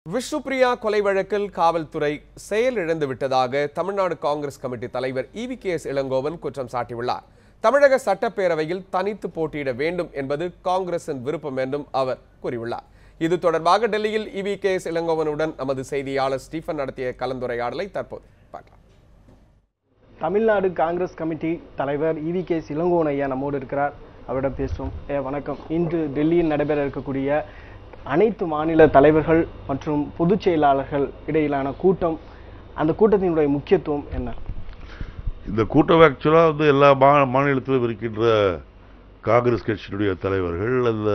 விஷ்ணுபிரியா கொலை வழக்கில் காவல்துறை செயலிழந்து விட்டதாக தமிழ்நாடு காங்கிரஸ் கமிட்டி தலைவர் EVKS இளங்கோவன் குற்றம் சாட்டியுள்ளார். தமிழக சட்டப்பேரவையில் தனித்து போட்டியிட வேண்டும் என்பது காங்கிரசின் விருப்பம் என்றும் அவர் கூறியுள்ளார். இது தொடர்பாக டெல்லியில் EVKS இளங்கோவனுடன் நமது செய்தியாளர் ஸ்டீஃபன் நடத்திய கலந்துரையாடலை தற்போது பார்க்கலாம். தமிழ்நாடு காங்கிரஸ் கமிட்டி தலைவர் EVKS இளங்கோவன் ஐயா நம்மோடு இருக்கிறார். அவரிடம் பேசுவோம். வணக்கம். இன்று டெல்லியில் நடைபெற இருக்கக்கூடிய அனைத்து மாநில தலைவர்கள் மற்றும் பொதுச் செயலாளர்கள் இடையிலான கூட்டம், அந்த கூட்டத்தினுடைய முக்கியத்துவம் என்ன? இந்த கூட்டம் ஆக்சுவலாக எல்லா மாநிலத்திலும் இருக்கின்ற காங்கிரஸ் கட்சியினுடைய தலைவர்கள், அந்த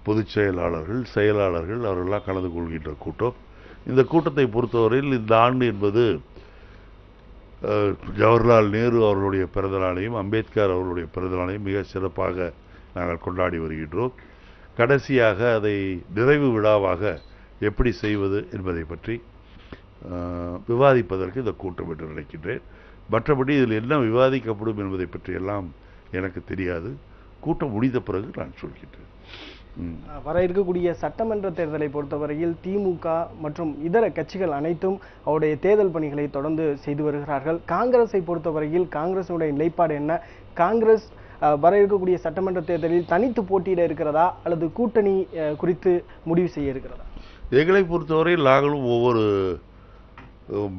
பொதுச் செயலாளர்கள் அவர்களெல்லாம் கலந்து கொள்கின்ற கூட்டம். இந்த கூட்டத்தை பொறுத்தவரையில் இந்த ஆண்டு என்பது ஜவஹர்லால் நேரு அவர்களுடைய பிறந்த நாளையும் அம்பேத்கர் அவர்களுடைய பிறந்த நாளையும் மிக சிறப்பாக நாங்கள் கொண்டாடி வருகின்றோம். கடைசியாக அதை நிறைவு விழாவாக எப்படி செய்வது என்பதை பற்றி விவாதிப்பதற்கு இந்த கூட்டம் என்று நினைக்கின்றேன். மற்றபடி இதில் என்ன விவாதிக்கப்படும் என்பதை பற்றியெல்லாம் எனக்கு தெரியாது. கூட்டம் முடிந்த பிறகு நான் சொல்கின்றேன். வர இருக்கக்கூடிய சட்டமன்ற தேர்தலை பொறுத்தவரையில் திமுக மற்றும் இதர கட்சிகள் அனைத்தும் அவருடைய தேர்தல் பணிகளை தொடர்ந்து செய்து வருகிறார்கள். காங்கிரஸை பொறுத்தவரையில் காங்கிரஸுடைய நிலைப்பாடு என்ன? காங்கிரஸ் வர இருக்கக்கூடிய சட்டமன்ற தேர்தலில் தனித்து போட்டியிட இருக்கிறதா அல்லது கூட்டணி குறித்து முடிவு செய்ய இருக்கிறதா? எங்களை பொறுத்தவரையில் நாங்களும் ஒவ்வொரு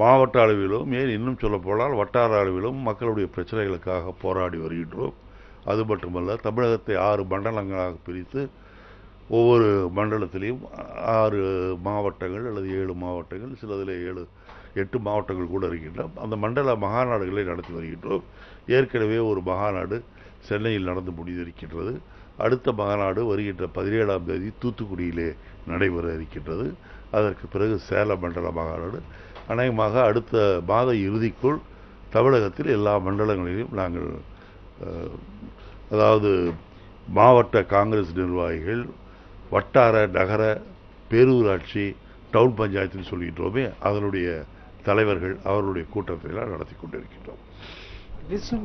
மாவட்ட அளவிலும், ஏன் இன்னும் சொல்ல போனால் வட்டார அளவிலும் மக்களுடைய பிரச்சனைகளுக்காக போராடி வருகின்றோம். அது மட்டுமல்ல, தமிழகத்தை 6 மண்டலங்களாக பிரித்து ஒவ்வொரு மண்டலத்திலையும் 6 மாவட்டங்கள் அல்லது 7 மாவட்டங்கள், சிலதில் 7-8 மாவட்டங்கள் கூட இருக்கின்றன. அந்த மண்டல மகாநாடுகளை நடத்தி வருகின்றோம். ஏற்கனவே ஒரு மகாநாடு சென்னையில் நடந்து முடிந்திருக்கின்றது. அடுத்த மகாநாடு வருகின்ற 17ஆம் தேதி தூத்துக்குடியிலே நடைபெற இருக்கின்றது. அதற்கு பிறகு சேலம் மண்டல மகாநாடு. அநேகமாக அடுத்த மாத இறுதிக்குள் தமிழகத்தில் எல்லா மண்டலங்களிலும் நாங்கள், அதாவது மாவட்ட காங்கிரஸ் நிர்வாகிகள், வட்டார நகர பேரூராட்சி, டவுன் பஞ்சாயத்துன்னு சொல்கின்றோமே, அதனுடைய தலைவர்கள் அவர்களுடைய கூட்டத்தை எல்லாம் நடத்தி கொண்டிருக்கின்றோம்.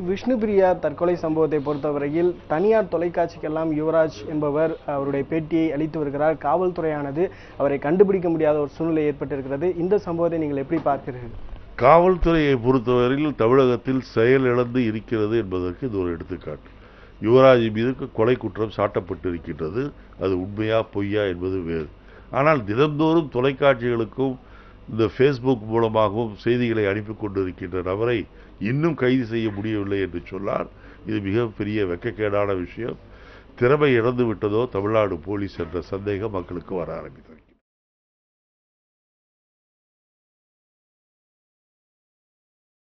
விஷ்ணுபிரியா தற்கொலை சம்பவத்தை பொறுத்தவரையில் தனியார் தொலைக்காட்சிக்கெல்லாம் யுவராஜ் என்பவர் அவருடைய பேட்டியை அளித்து வருகிறார். காவல்துறையானது அவரை கண்டுபிடிக்க முடியாத ஒரு சூழ்நிலை ஏற்பட்டிருக்கிறது. இந்த சம்பவத்தை நீங்கள் எப்படி பார்க்கிறீர்கள்? காவல்துறையை பொறுத்தவரையில் தமிழகத்தில் செயலிழந்து இருக்கிறது என்பதற்கு இது ஒரு எடுத்துக்காட்டு. யுவராஜ் மீது கொலை குற்றம் சாட்டப்பட்டு இருக்கின்றது. அது உண்மையா பொய்யா என்பது வேறு. ஆனால் தினந்தோறும் தொலைக்காட்சிகளுக்கும் இந்த ஃபேஸ்புக் மூலமாகவும் செய்திகளை அனுப்பி கொண்டிருக்கின்ற நபரை இன்னும் கைது செய்ய முடியவில்லை என்று சொன்னால் இது மிகப்பெரிய வெட்கக்கேடான விஷயம். திறமை இழந்து விட்டதோ தமிழ்நாடு போலீஸ் என்ற சந்தேகம் மக்களுக்கு வர ஆரம்பித்தது.